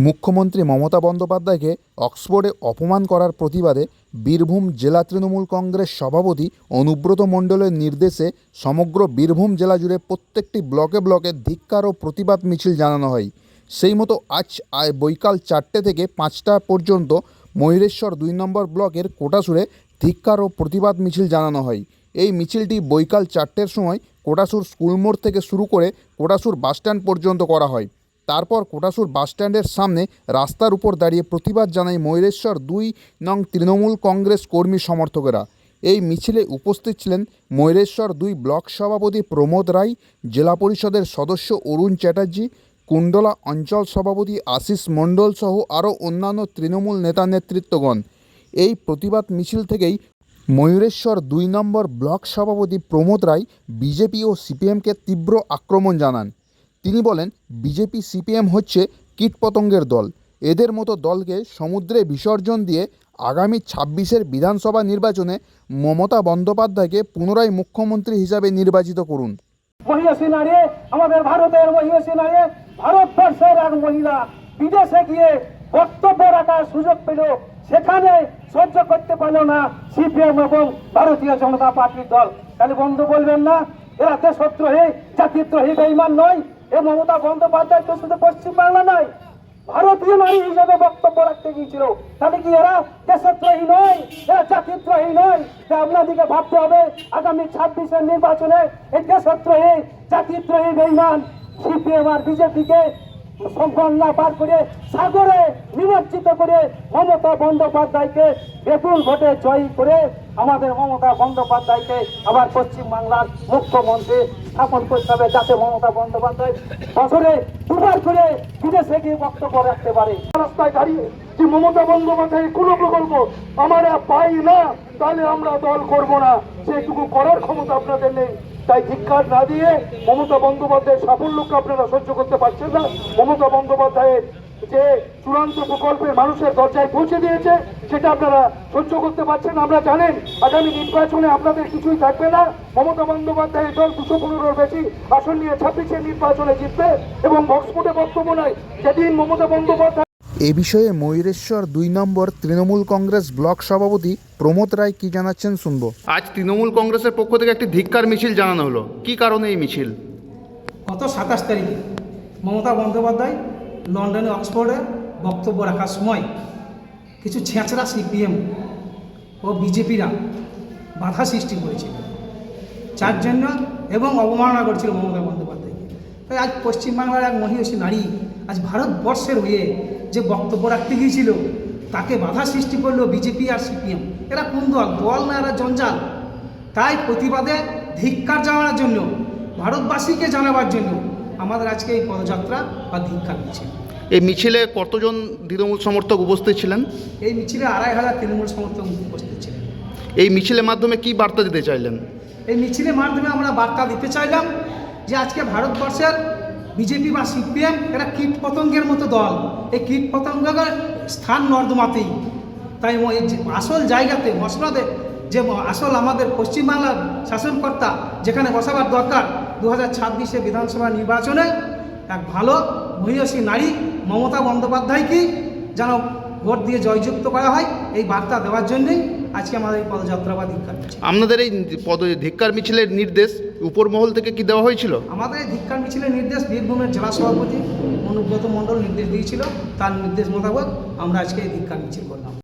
মুখ্যমন্ত্রী মমতা বন্দ্যোপাধ্যায়কে অক্সফোর্ডে অপমান করার প্রতিবাদে বীরভূম জেলা তৃণমূল কংগ্রেস সভাপতি অনুব্রত মণ্ডলের নির্দেশে সমগ্র বীরভূম জেলা জুড়ে প্রত্যেকটি ব্লকে ব্লকে ধিক্কার ও প্রতিবাদ মিছিল জানানো হয়। সেই মতো আজ বৈকাল 4টে থেকে 5টা পর্যন্ত ময়ূরেশ্বর 2 নম্বর ব্লকের কোটাসুরে ধিক্কার ও প্রতিবাদ মিছিল জানানো হয়। এই মিছিলটি বৈকাল 4টের সময় কোটাসুর স্কুল মোড় থেকে শুরু করে কোটাসুর বাসস্ট্যান্ড পর্যন্ত করা হয়। তারপর কোটাসুর বাসস্ট্যান্ডের সামনে রাস্তার উপর দাঁড়িয়ে প্রতিবাদ জানায় ময়ূরেশ্বর 2 নং তৃণমূল কংগ্রেস কর্মী সমর্থকেরা। এই মিছিলে উপস্থিত ছিলেন ময়ূরেশ্বর 2 ব্লক সভাপতি প্রমোদ রায়, জেলা পরিষদের সদস্য অরুণ চ্যাটার্জি, কুণ্ডলা অঞ্চল সভাপতি আশিস মণ্ডল সহ আরও অন্যান্য তৃণমূল নেতা নেতৃত্বগণ। এই প্রতিবাদ মিছিল থেকেই ময়ূরেশ্বর 2 নম্বর ব্লক সভাপতি প্রমোদ রায় বিজেপি ও সিপিএমকে তীব্র আক্রমণ জানান। তিনি বলেন, বিজেপি সিপিএম হচ্ছে কীটপতঙ্গের দল। এদের মতো দলকে সমুদ্রে বিসর্জন দিয়ে আগামী 26-এর বিধানসভা নির্বাচনে মমতা বন্দ্যোপাধ্যায়কে পুনরায় মুখ্যমন্ত্রী হিসাবে নির্বাচিত করুন। মহিষী নারী, আমাদের ভারতের মহিষী নারী, ভারতবর্ষের এক মহিলা বিদেশে গিয়ে বক্তব্য রাখার সুযোগ পেল, সেখানে সহ্য করতে পারল না সিপিএম এবং ভারতীয় জনতা পার্টির দল। তাহলে বন্ধু বলবেন না এরা দেশদ্রোহী, জাতিদ্রোহী, বেঈমান নয়? এ মমতা বন্দ্যোপাধ্যায় তো শুধু পশ্চিমবাংলা নয়, ভারতীয় নারী হিসেবে বক্তব্য রাখতে গিয়েছিল। তাহলে কি এরা দেশদ্রোহী নয়, এরা জাতিদ্রোহী নয়? আপনাদেরকে ভাবতে হবে আগামী 26-এর নির্বাচনে এই দেশদ্রোহী, জাতিদ্রোহী, বেঈমান সিপিএম আর বিজেপিকে গঙ্গা পার করে সাগরে নিমজ্জিত করে মমতা বন্দ্যোপাধ্যায়কে বিপুল ভোটে জয়ী করে আমাদের মমতা বন্দ্যোপাধ্যায়কে আবার পশ্চিমবাংলার মুখ্যমন্ত্রী স্থাপন করতে হবে, যাতে মমতা বন্দ্যোপাধ্যায় বছরে 2বার করে বিদেশে গিয়ে বক্তব্য রাখতে পারে। রাস্তায় দাঁড়িয়ে যে মমতা বন্দ্যোপাধ্যায়ের কোনো প্রকল্প আমরা পাই না, তাহলে আমরা দল করব না, সেটুকু করার ক্ষমতা আপনাদের নেই। তাই ধিক্কার না দিয়ে মমতা বন্দ্যোপাধ্যায়ের সাফল্যকে আপনারা সহ্য করতে পারছেন না। মমতা বন্দ্যোপাধ্যায়ের যে চূড়ান্ত প্রকল্পের মানুষের দরজায় পৌঁছে দিয়েছে সেটা আপনারা সহ্য করতে পারছেন। আমরা জানেন আগামী নির্বাচনে আপনাদের কিছুই থাকবে না। মমতা বন্দ্যোপাধ্যায়ের দল 215-এর বেশি আসন নিয়ে 26-এর নির্বাচনে জিতবে এবং অক্সফোর্ডে বক্তব্য নয় যেদিন মমতা বন্দ্যোপাধ্যায়। এ বিষয়ে ময়ূরেশ্বর 2 নম্বর তৃণমূল কংগ্রেস ব্লক সভাপতি প্রমোদ রায় কি জানাচ্ছেন শুনব। আজ তৃণমূল কংগ্রেসের পক্ষ থেকে একটি ধিক্কার মিছিল জানানো হলো, কি কারণে এই মিছিল? গত 27 তারিখে মমতা বন্দ্যোপাধ্যায় লন্ডনে অক্সফোর্ডে বক্তব্য রাখার সময় কিছু ছেঁচড়া সিপিএম ও বিজেপিরা বাধা সৃষ্টি করেছিল, যার জন্য এবং অবমাননা করছিল মমতা বন্দ্যোপাধ্যায়কে। তাই আজ পশ্চিমবাংলার এক মহিষী নারী আজ ভারতবর্ষের হয়ে যে বক্তব্য রাখতে গিয়েছিল তাকে বাধা সৃষ্টি করলো বিজেপি আর সিপিএম। এরা কোন দল? দল না, এরা জঞ্জাল। তাই প্রতিবাদে ধিক্কার জানানোর জন্য, ভারতবাসীকে জানাবার জন্য আমাদের আজকে এই পদযাত্রা বা ধিক্কার মিছিল। এই মিছিলে কতজন তৃণমূল সমর্থক উপস্থিত ছিলেন? এই মিছিলে 2500 তৃণমূল সমর্থক উপস্থিত ছিলেন। এই মিছিলের মাধ্যমে কি বার্তা দিতে চাইলেন? এই মিছিলের মাধ্যমে আমরা বার্তা দিতে চাইলাম যে আজকে ভারতবর্ষের বিজেপি বা সিপিএম এরা কীট পতঙ্গের মতো দল। এই কীট পতঙ্গের স্থান নর্দমাতেই। তাই এই আসল জায়গাতে মসনদে যে আসল আমাদের পশ্চিমবাংলার শাসনকর্তা যেখানে বসাবার দরকার, 2026-এ বিধানসভা নির্বাচনে এক ভালো মহিষী নারী মমতা বন্দ্যোপাধ্যায়কেই যেন ভোট দিয়ে জয়যুক্ত করা হয়, এই বার্তা দেওয়ার জন্যই আজকে আমাদের এই পদযাত্রা বা ধিক্কার মিছিল। আপনাদের এই ধিক্কার মিছিলের নির্দেশ উপর মহল থেকে কি দেওয়া হয়েছিল? আমাদের এই ধিক্কার মিছিলের নির্দেশ বীরভূমের জেলা সভাপতি অনুব্রত মণ্ডল নির্দেশ দিয়েছিল, তার নির্দেশ মোতাবেক আমরা আজকে এই ধিক্কার মিছিল করলাম।